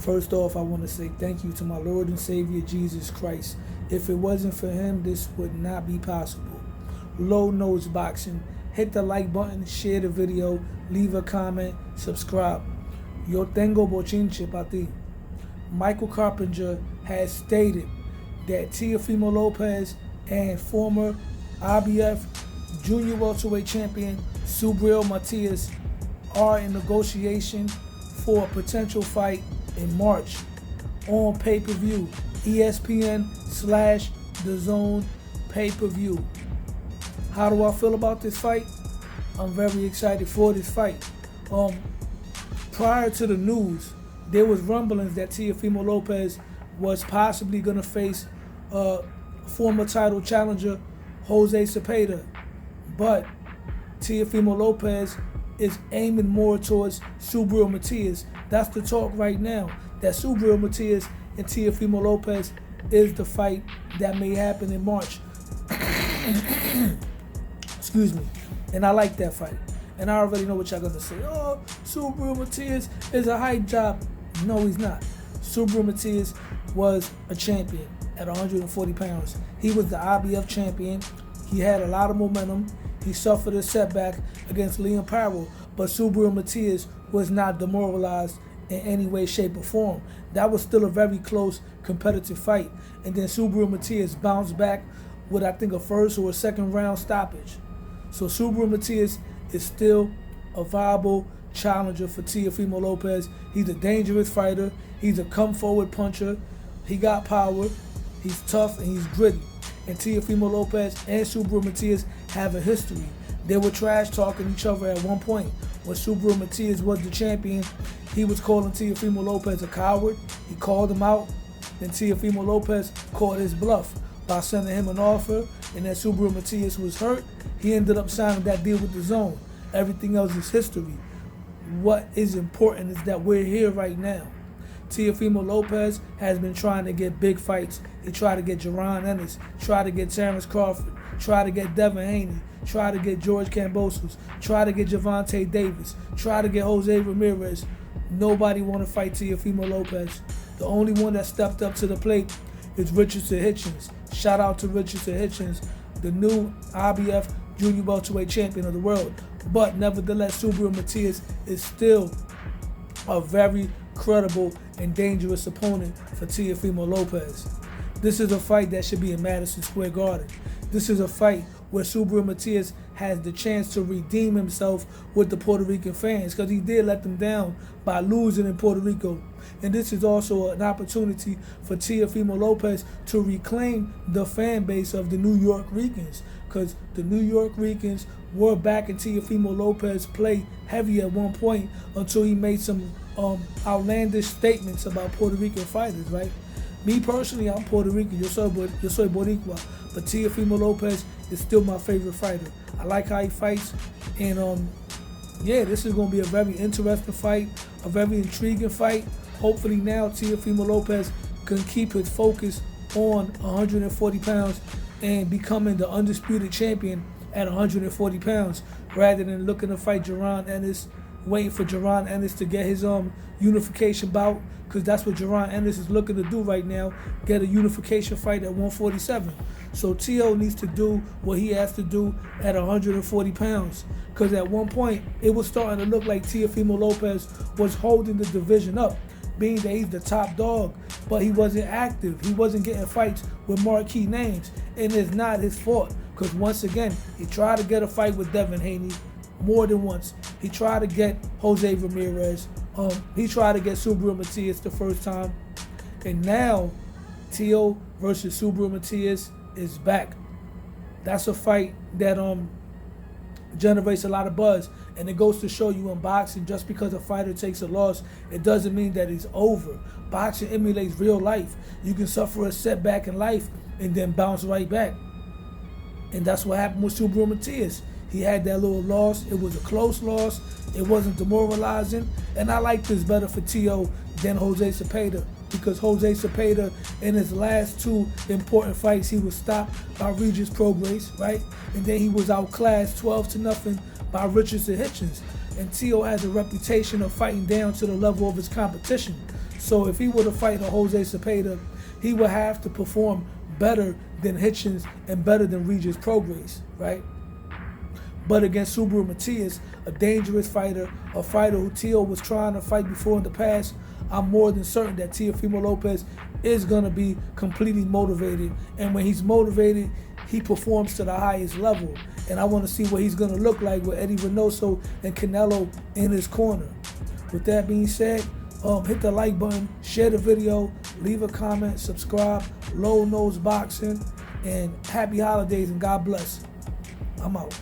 First off, I want to say thank you to my Lord and Savior, Jesus Christ. If it wasn't for him, this would not be possible. Low Nose Boxing. Hit the like button, share the video, leave a comment, subscribe. Yo tengo bochinche para ti. Michael Carpenter has stated that Teofimo Lopez and former IBF junior welterweight champion Subriel Matias are in negotiation for a potential fight in March on pay-per-view. ESPN/DAZN pay-per-view. How do I feel about this fight? I'm very excited for this fight. Prior to the news, there was rumblings that Teofimo Lopez was possibly going to face former title challenger Jose Cepeda, but Teofimo Lopez is aiming more towards Subriel Matias. That's the talk right now, that Subriel Matias and Teofimo Lopez is the fight that may happen in March. Excuse me. And I like that fight. And I already know what y'all gonna say. Oh, Subriel Matias is a hype job. No, he's not. Subriel Matias was a champion at 140 pounds. He was the IBF champion. He had a lot of momentum. He suffered a setback against Liam Powell, but Subriel Matias was not demoralized in any way, shape, or form. That was still a very close, competitive fight. And then Subriel Matias bounced back with, I think, a first or a second round stoppage. So Subriel Matias is still a viable challenger for Teofimo Lopez. He's a dangerous fighter. He's a come-forward puncher. He got power. He's tough and he's gritty. And Teofimo Lopez and Subriel Matias have a history. They were trash talking each other at one point. When Subriel Matias was the champion, he was calling Teofimo Lopez a coward. He called him out. Then Teofimo Lopez called his bluff by sending him an offer, and then Subriel Matias was hurt. He ended up signing that deal with DAZN. Everything else is history. What is important is that we're here right now. Teofimo Lopez has been trying to get big fights. He tried to get Jaron Ennis, tried to get Terrence Crawford, tried to get Devin Haney, tried to get George Kambosos, tried to get Gervonta Davis, tried to get Jose Ramirez. Nobody want to fight Teofimo Lopez. The only one that stepped up to the plate is Richardson Hitchens. Shout out to Richardson Hitchens, the new IBF junior welterweight champion of the world. But nevertheless, Subriel Matias is still a very credible and dangerous opponent for Teofimo Lopez. This is a fight that should be in Madison Square Garden. This is a fight where Subriel Matias has the chance to redeem himself with the Puerto Rican fans, because he did let them down by losing in Puerto Rico. And this is also an opportunity for Teofimo Lopez to reclaim the fan base of the New York Ricans, because the New York Ricans were back in Teofimo Lopez play heavy at one point until he made some outlandish statements about Puerto Rican fighters, right? Me personally, I'm Puerto Rican, yo soy Boricua, but Teofimo Lopez is still my favorite fighter. I like how he fights, and yeah, this is going to be a very interesting fight, a very intriguing fight. Hopefully now Teofimo Lopez can keep his focus on 140 pounds and becoming the undisputed champion at 140 pounds, rather than looking to fight Jaron Ennis, waiting for Jaron Ennis to get his unification bout, because that's what Jaron Ennis is looking to do right now, get a unification fight at 147. So Teo needs to do what he has to do at 140 pounds, because at one point it was starting to look like Teofimo Lopez was holding the division up, being that he's the top dog, but he wasn't active. He wasn't getting fights with marquee names, and it's not his fault, because once again, he tried to get a fight with Devin Haney more than once. He tried to get Jose Ramirez. He tried to get Subriel Matias the first time, and now Teo versus Subriel Matias is back. That's a fight that generates a lot of buzz, and it goes to show you in boxing, just because a fighter takes a loss, it doesn't mean that he's over. Boxing emulates real life. You can suffer a setback in life and then bounce right back, and that's what happened with Subriel Matias. He had that little loss. It was a close loss. It wasn't demoralizing, and I like this better for Teo than Jose Cepeda, because Jose Cepeda, in his last two important fights, he was stopped by Regis Prograis, right? And then he was outclassed 12-0 by Richardson Hitchens. And Teo has a reputation of fighting down to the level of his competition. So if he were to fight a Jose Cepeda, he would have to perform better than Hitchens and better than Regis Prograis, right? But against Subriel Matias, a dangerous fighter, a fighter who Teo was trying to fight before in the past, I'm more than certain that Teofimo Lopez is going to be completely motivated. And when he's motivated, he performs to the highest level. And I want to see what he's going to look like with Eddie Reynoso and Canelo in his corner. With that being said, hit the like button, share the video, leave a comment, subscribe, Low Nose Boxing, and happy holidays and God bless. I'm out.